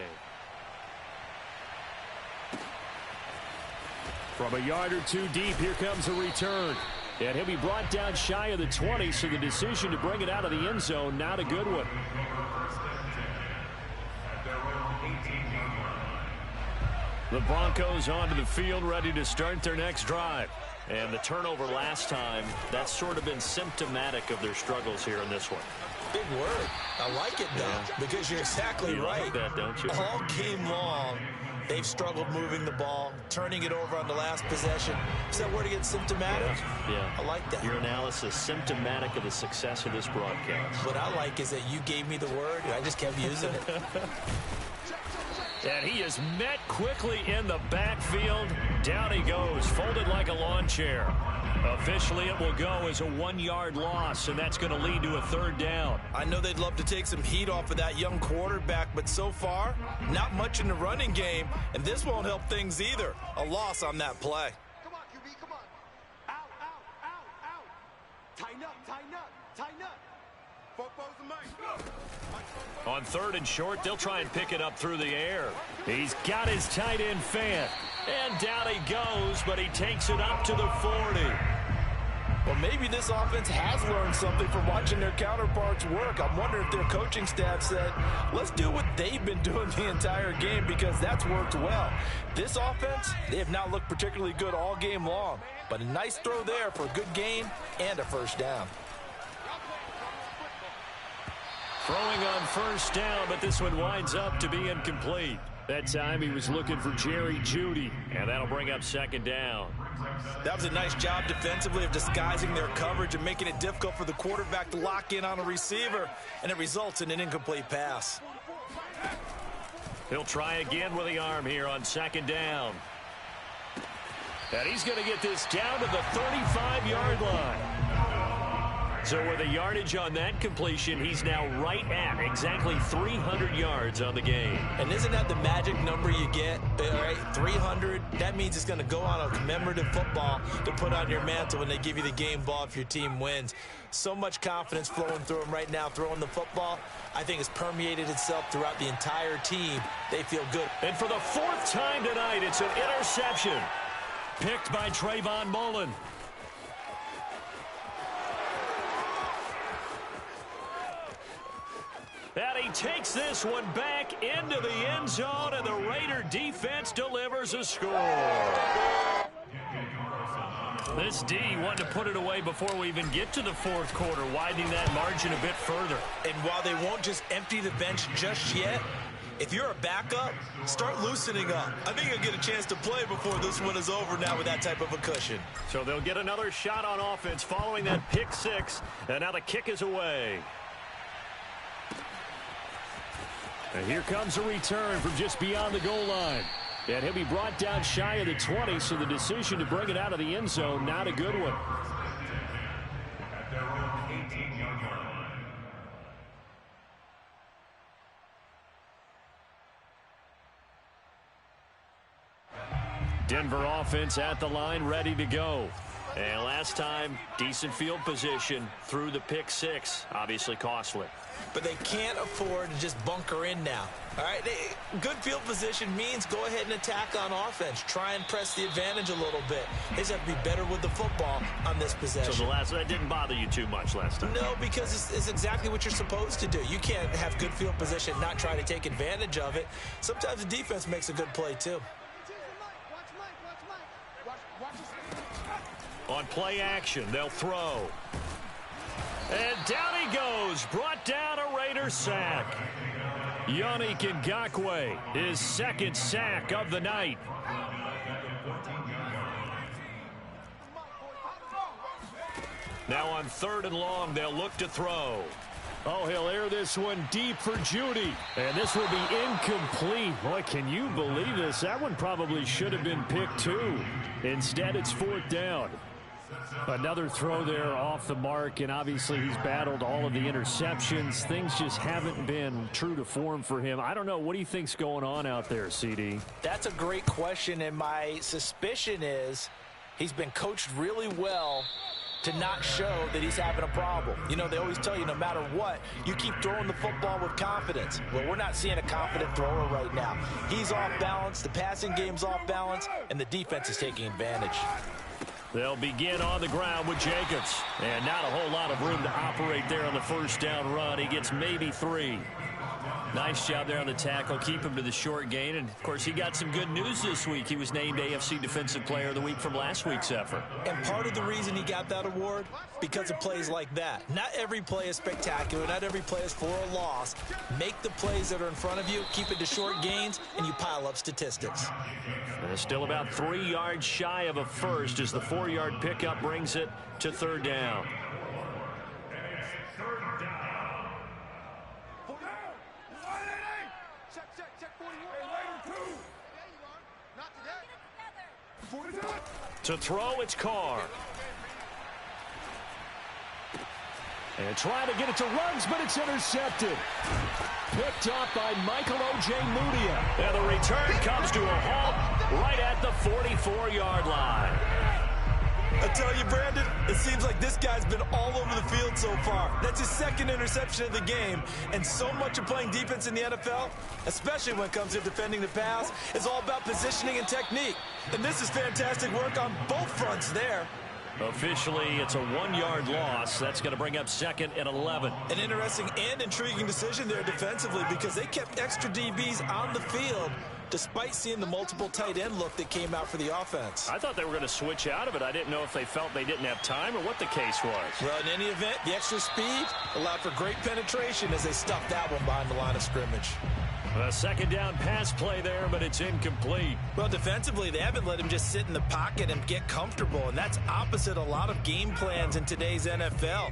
[SPEAKER 2] From a yard or 2 deep, here comes a return. And he'll be brought down shy of the 20, so the decision to bring it out of the end zone, not a good one. The Broncos onto the field, ready to start their next drive. And the turnover last time, that's sort of been symptomatic of their struggles here in this one.
[SPEAKER 3] Big word. I like it, though, because you're exactly right.
[SPEAKER 2] Like that, don't you?
[SPEAKER 3] All game long, they've struggled moving the ball, turning it over on the last possession. Is that word again, symptomatic?
[SPEAKER 2] Yeah.
[SPEAKER 3] I like that.
[SPEAKER 2] Your analysis, symptomatic of the success of this broadcast.
[SPEAKER 3] What I like is that you gave me the word, and I just kept using it.
[SPEAKER 2] And he is met quickly in the backfield. Down he goes, folded like a lawn chair. Officially, it will go as a 1-yard loss, and that's going to lead to a 3rd down.
[SPEAKER 3] I know they'd love to take some heat off of that young quarterback, but so far, not much in the running game, and this won't help things either. A loss on that play.
[SPEAKER 1] Come on, QB, come on. Out. Tighten up. Football's the mic.
[SPEAKER 2] On 3rd and short, they'll try and pick it up through the air. He's got his tight end fan. And down he goes, but he takes it up to the 40.
[SPEAKER 3] Well, maybe this offense has learned something from watching their counterparts work. I'm wondering if their coaching staff said, let's do what they've been doing the entire game, because that's worked well. This offense, they have not looked particularly good all game long. But a nice throw there for a good gain and a 1st down.
[SPEAKER 2] Throwing on 1st down, but this one winds up to be incomplete. That time he was looking for Jerry Jeudy, and that'll bring up 2nd down.
[SPEAKER 3] That was a nice job defensively of disguising their coverage and making it difficult for the quarterback to lock in on a receiver, and it results in an incomplete pass.
[SPEAKER 2] He'll try again with the arm here on 2nd down. And he's going to get this down to the 35-yard line. So with the yardage on that completion, he's now right at exactly 300 yards on the game.
[SPEAKER 3] And isn't that the magic number you get? All right, 300. That means it's going to go on a commemorative football to put on your mantle when they give you the game ball if your team wins. So much confidence flowing through him right now, throwing the football. I think it's permeated itself throughout the entire team. They feel good.
[SPEAKER 2] And for the 4th time tonight, it's an interception. Picked by Trayvon Mullen. And he takes this one back into the end zone, and the Raider defense delivers a score. This D wanted to put it away before we even get to the 4th quarter, widening that margin a bit further.
[SPEAKER 3] And while they won't just empty the bench just yet, if you're a backup, start loosening up. I think you'll get a chance to play before this one is over now with that type of a cushion.
[SPEAKER 2] So they'll get another shot on offense following that pick 6, and now the kick is away. And here comes a return from just beyond the goal line. And he'll be brought down shy of the 20, so the decision to bring it out of the end zone, not a good one.
[SPEAKER 4] At their own 18-yard line.
[SPEAKER 2] Denver offense at the line, ready to go. And last time, decent field position through the pick 6, obviously costly.
[SPEAKER 3] But they can't afford to just bunker in now. All right, good field position means go ahead and attack on offense. Try and press the advantage a little bit. They just have to be better with the football on this possession.
[SPEAKER 2] So that didn't bother you too much last time?
[SPEAKER 3] No, because it's exactly what you're supposed to do. You can't have good field position and not try to take advantage of it. Sometimes the defense makes a good play, too.
[SPEAKER 2] On play action, they'll throw. And down he goes, brought down a Raider sack. Yannick Ngakoue, his 2nd sack of the night. Now on 3rd and long, they'll look to throw. Oh, he'll air this one deep for Judy. And this will be incomplete. Boy, can you believe this? That one probably should have been picked 2. Instead, it's 4th down. Another throw there off the mark, and obviously he's battled all of the interceptions. Things just haven't been true to form for him. I don't know. What do you think's going on out there, CD?
[SPEAKER 3] That's a great question, and my suspicion is he's been coached really well to not show that he's having a problem. You know, they always tell you no matter what, you keep throwing the football with confidence. Well, we're not seeing a confident thrower right now. He's off balance, the passing game's off balance, and the defense is taking advantage.
[SPEAKER 2] They'll begin on the ground with Jacobs. And not a whole lot of room to operate there on the 1st down run. He gets maybe 3. Nice job there on the tackle. Keep him to the short gain. And, of course, he got some good news this week. He was named AFC Defensive Player of the Week from last week's effort.
[SPEAKER 3] And part of the reason he got that award, because of plays like that. Not every play is spectacular. Not every play is for a loss. Make the plays that are in front of you, keep it to short gains, and you pile up statistics.
[SPEAKER 2] And still about 3 yards shy of a first as the 4-yard pickup brings it to 3rd down. To throw, it's Carr. And trying to get it to Ruggs, but it's intercepted. Picked up by Michael O.J. Mudia. And the return comes to a halt right at the 44-yard line.
[SPEAKER 3] I tell you, Brandon, it seems like this guy's been all over the field so far. That's his 2nd interception of the game. And so much of playing defense in the NFL, especially when it comes to defending the pass, is all about positioning and technique. And this is fantastic work on both fronts there.
[SPEAKER 2] Officially, it's a 1-yard loss. That's going to bring up 2nd and 11.
[SPEAKER 3] An interesting and intriguing decision there defensively because they kept extra DBs on the field despite seeing the multiple tight end look that came out for the offense.
[SPEAKER 2] I thought they were going to switch out of it. I didn't know if they felt they didn't have time or what the case was.
[SPEAKER 3] Well, in any event, the extra speed allowed for great penetration as they stuffed that one behind the line of scrimmage.
[SPEAKER 2] A 2nd down pass play there, but it's incomplete.
[SPEAKER 3] Well, defensively, they haven't let him just sit in the pocket and get comfortable, and that's opposite a lot of game plans in today's NFL.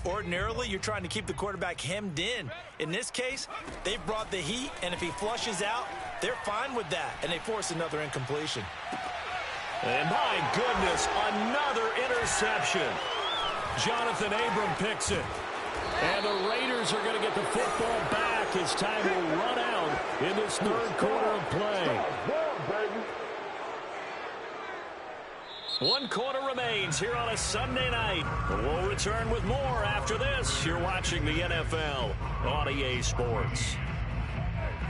[SPEAKER 3] Ordinarily, you're trying to keep the quarterback hemmed in. In this case, they brought the heat, and if he flushes out, they're fine with that, and they force another incompletion.
[SPEAKER 2] And my goodness, another interception. Jonathan Abram picks it. And the Raiders are going to get the football back as time will run out in this third quarter of play. 1 quarter remains here on a Sunday night. We'll return with more after this. You're watching the NFL on EA Sports.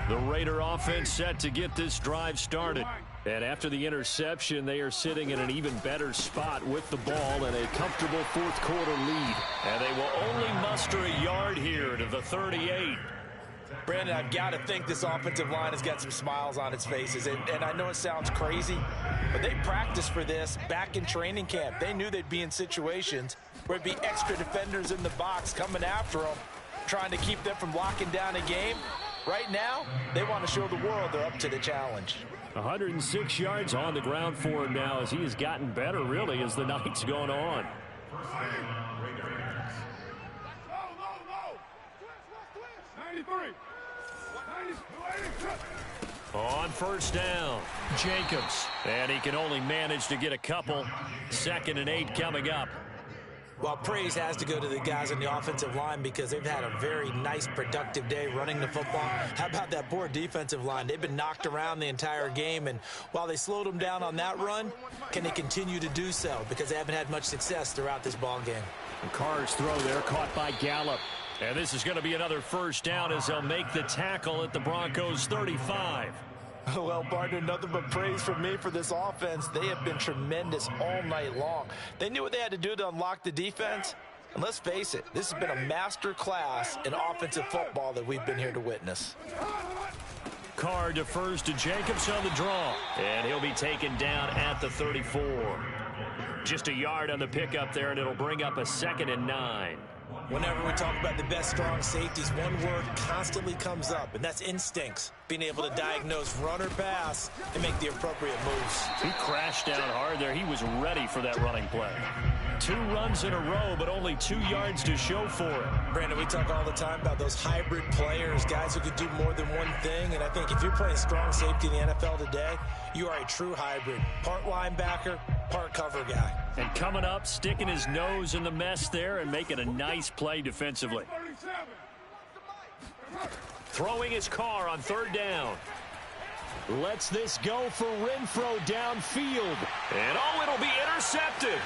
[SPEAKER 2] The Raider offense set to get this drive started. And after the interception, they are sitting in an even better spot with the ball and a comfortable fourth quarter lead. And they will only muster a yard here to the 38.
[SPEAKER 3] Brandon, I've got to think this offensive line has got some smiles on its faces. And I know it sounds crazy, but they practiced for this back in training camp. They knew they'd be in situations where it'd be extra defenders in the box coming after them, trying to keep them from locking down a game. Right now, they want to show the world they're up to the challenge.
[SPEAKER 2] 106 yards on the ground for him now as he has gotten better, really, as the night's gone on. On first down, Jacobs. And he can only manage to get a couple. 2nd and 8 coming up.
[SPEAKER 3] Well, praise has to go to the guys on the offensive line because they've had a very nice, productive day running the football. How about that poor defensive line? They've been knocked around the entire game, and while they slowed them down on that run, can they continue to do so? Because they haven't had much success throughout this ball game.
[SPEAKER 2] And Carr's throw there caught by Gallup. And this is going to be another first down as they'll make the tackle at the Broncos' 35.
[SPEAKER 3] Well, partner, nothing but praise from me for this offense. They have been tremendous all night long. They knew what they had to do to unlock the defense. And let's face it, this has been a master class in offensive football that we've been here to witness.
[SPEAKER 2] Carr defers to Jacobs on the draw. And he'll be taken down at the 34. Just a yard on the pickup there, and it'll bring up a 2nd and 9.
[SPEAKER 3] Whenever we talk about the best strong safeties, one word constantly comes up, and that's instincts. Being able to diagnose run or pass and make the appropriate moves.
[SPEAKER 2] He crashed down hard there. He was ready for that running play. 2 runs in a row, but only 2 yards to show for it.
[SPEAKER 3] Brandon, we talk all the time about those hybrid players, guys who could do more than one thing, and I think if you're playing strong safety in the NFL today, you are a true hybrid. Part linebacker, part cover guy.
[SPEAKER 2] And coming up, sticking his nose in the mess there and making a nice play defensively. Throwing his Carr on 3rd down. Lets this go for Renfro downfield. And it'll be intercepted.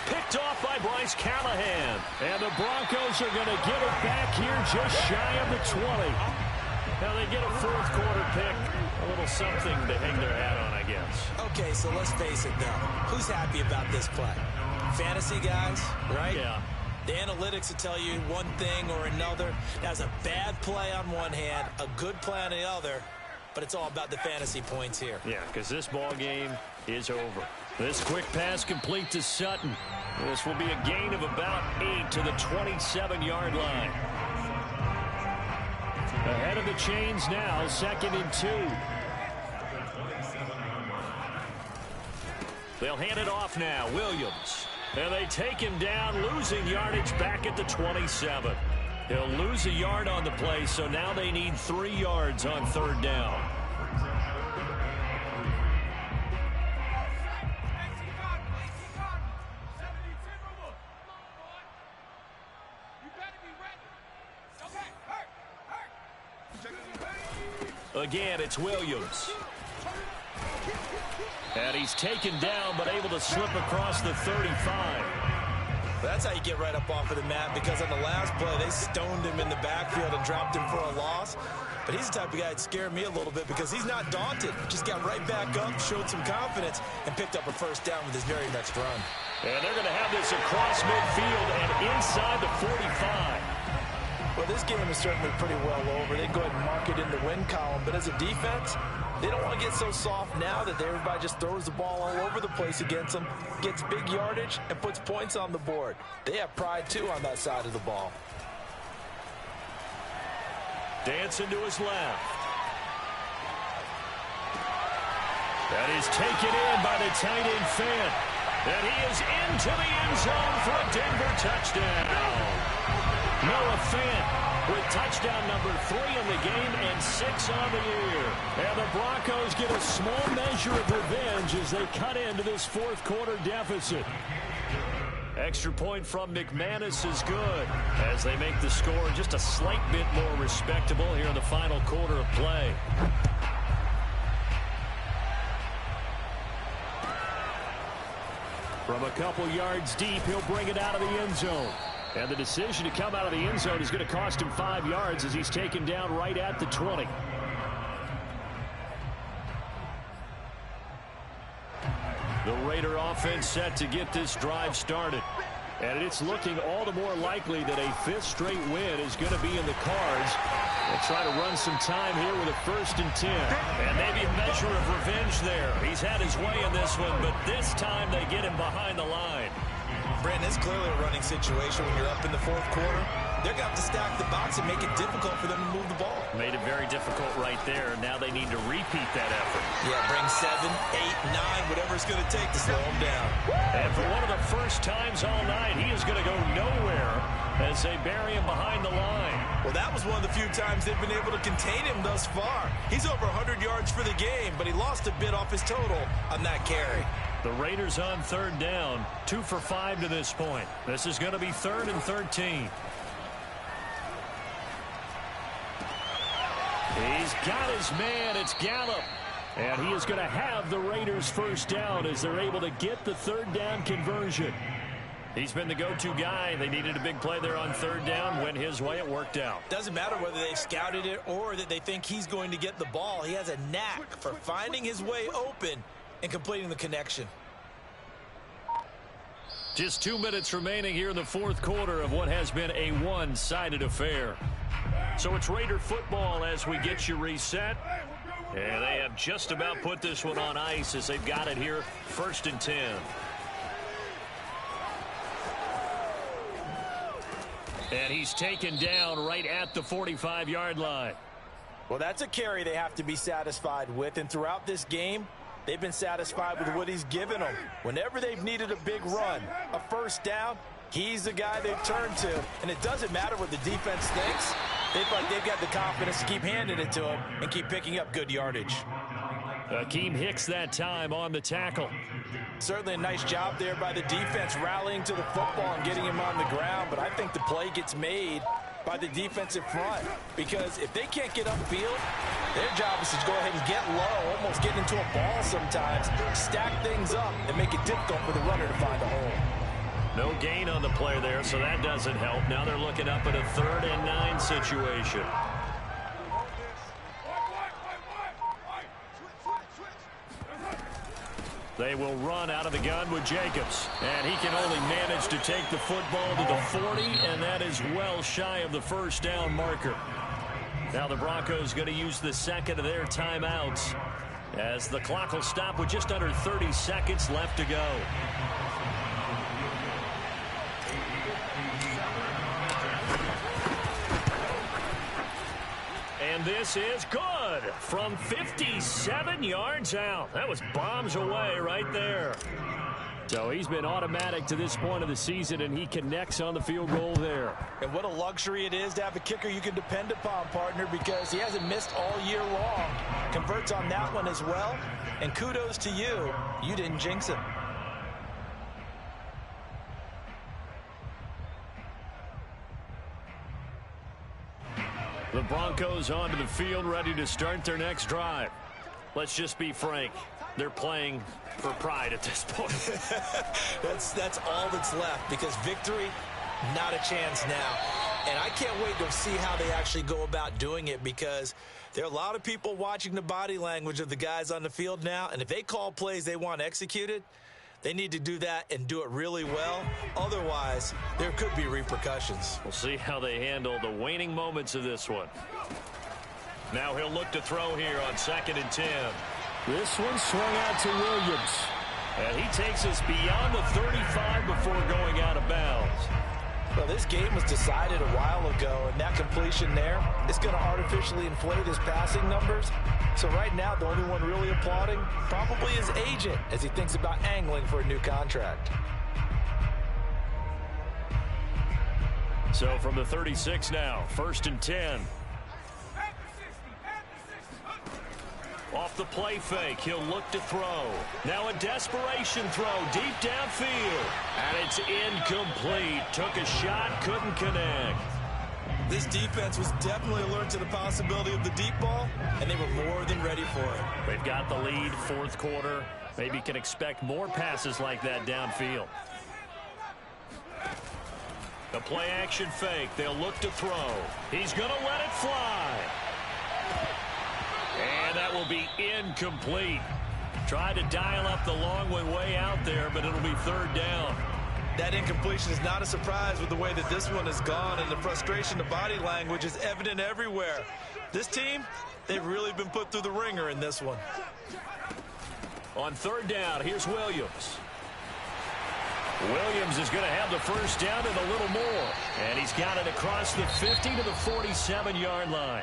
[SPEAKER 2] Picked off by Bryce Callahan. And the Broncos are going to get it back here just shy of the 20. Now they get a fourth quarter pick. A little something to hang their hat on, I guess.
[SPEAKER 3] Okay, so let's face it, though. Who's happy about this play? Fantasy guys, right?
[SPEAKER 2] Yeah.
[SPEAKER 3] The analytics will tell you one thing or another. That's a bad play on one hand, a good play on the other, but it's all about the fantasy points here.
[SPEAKER 2] Yeah, because this ball game is over. This quick pass complete to Sutton. This will be a gain of about 8 to the 27-yard line. Ahead of the chains now, 2nd and 2. They'll hand it off now, Williams. And they take him down, losing yardage back at the 27. He'll lose a yard on the play, so now they need 3 yards on 3rd down. Again, it's Williams. And he's taken down, but able to slip across the 35.
[SPEAKER 3] That's how you get right up off of the mat, because on the last play, they stoned him in the backfield and dropped him for a loss. But he's the type of guy that scared me a little bit because he's not daunted. Just got right back up, showed some confidence, and picked up a first down with his very next run.
[SPEAKER 2] And they're going to have this across midfield and inside the 45.
[SPEAKER 3] Well, this game is certainly pretty well over. They go ahead and mark it in the win column. But as a defense, they don't want to get so soft now that everybody just throws the ball all over the place against them, gets big yardage, and puts points on the board. They have pride, too, on that side of the ball.
[SPEAKER 2] Dancing to his left. That is taken in by the tight end Fant. And he is into the end zone for a Denver touchdown. Noah Fant with touchdown number 3 in the game and 6 on the year. And the Broncos get a small measure of revenge as they cut into this fourth quarter deficit. Extra point from McManus is good as they make the score just a slight bit more respectable here in the final quarter of play. From a couple yards deep, he'll bring it out of the end zone. And the decision to come out of the end zone is going to cost him 5 yards as he's taken down right at the 20. The Raider offense set to get this drive started. And it's looking all the more likely that a fifth straight win is going to be in the cards. They'll try to run some time here with a 1st and 10. And maybe a measure of revenge there. He's had his way in this one, but this time they get him behind the line.
[SPEAKER 3] Brandon, it's clearly a running situation when you're up in the 4th quarter. They're going to have to stack the box and make it difficult for them to move the ball.
[SPEAKER 2] Made it very difficult right there. Now they need to repeat that effort.
[SPEAKER 3] Yeah, bring 7, 8, 9, whatever it's going to take to slow them down.
[SPEAKER 2] And for one of the first times all night, he is going to go nowhere as they bury him behind the line.
[SPEAKER 3] Well, that was one of the few times they've been able to contain him thus far. He's over 100 yards for the game, but he lost a bit off his total on that carry.
[SPEAKER 2] The Raiders on 3rd down, 2 for 5 to this point. This is going to be 3rd and 13. He's got his man. It's Gallup. And he is going to have the Raiders 1st down as they're able to get the 3rd down conversion. He's been the go-to guy. They needed a big play there on 3rd down. Went his way. It worked out.
[SPEAKER 3] Doesn't matter whether they scouted it or that they think he's going to get the ball. He has a knack for finding his way open and completing the connection.
[SPEAKER 2] Just 2 minutes remaining here in the 4th quarter of what has been a one-sided affair. So it's Raider football as we get you reset. And they have just about put this one on ice as they've got it here, 1st and 10. And he's taken down right at the 45-yard line.
[SPEAKER 3] Well, that's a carry they have to be satisfied with. And throughout this game, they've been satisfied with what he's given them. Whenever they've needed a big run, a 1st down, he's the guy they've turned to. And it doesn't matter what the defense thinks. They feel like they've got the confidence to keep handing it to him and keep picking up good yardage.
[SPEAKER 2] Akeem Hicks that time on the tackle.
[SPEAKER 3] Certainly a nice job there by the defense rallying to the football and getting him on the ground. But I think the play gets made by the defensive front, because if they can't get upfield, their job is to go ahead and get low, almost get into a ball sometimes, stack things up, and make it difficult for the runner to find a hole.
[SPEAKER 2] No gain on the play there, so that doesn't help. Now they're looking up at a 3rd and 9 situation. They will run out of the gun with Jacobs. And he can only manage to take the football to the 40, and that is well shy of the 1st down marker. Now the Broncos going to use the 2nd of their timeouts as the clock will stop with just under 30 seconds left to go. And this is good from 57 yards out. That was bombs away right there. So he's been automatic to this point of the season, and he connects on the field goal there.
[SPEAKER 3] And what a luxury it is to have a kicker you can depend upon, partner, because he hasn't missed all year long. Converts on that one as well. And kudos to you. You didn't jinx him.
[SPEAKER 2] The Broncos onto the field, ready to start their next drive. Let's just be frank. They're playing for pride at this point.
[SPEAKER 3] That's all that's left, because victory, not a chance now. And I can't wait to see how they actually go about doing it, because there are a lot of people watching the body language of the guys on the field now, and if they call plays they want executed, they need to do that and do it really well. Otherwise, there could be repercussions.
[SPEAKER 2] We'll see how they handle the waning moments of this one. Now he'll look to throw here on 2nd and 10. This one swung out to Williams. And he takes us beyond the 35 before going out of bounds.
[SPEAKER 3] Well, this game was decided a while ago, and that completion there is going to artificially inflate his passing numbers. So right now, the only one really applauding probably his agent as he thinks about angling for a new contract.
[SPEAKER 2] So from the 36 now, 1st and 10. Off the play fake, he'll look to throw. Now a desperation throw deep downfield. And it's incomplete. Took a shot, couldn't connect.
[SPEAKER 3] This defense was definitely alert to the possibility of the deep ball, and they were more than ready for it.
[SPEAKER 2] They've got the lead, fourth quarter. Maybe can expect more passes like that downfield. The play action fake. They'll look to throw. He's going to let it fly. And that will be incomplete. Tried to dial up the long one way out there, but it'll be third down.
[SPEAKER 3] That incompletion is not a surprise with the way that this one has gone, and the frustration, the body language is evident everywhere. This team, they've really been put through the ringer in this one.
[SPEAKER 2] On third down, here's Williams. Williams is going to have the first down and a little more. And he's got it across the 50 to the 47-yard line.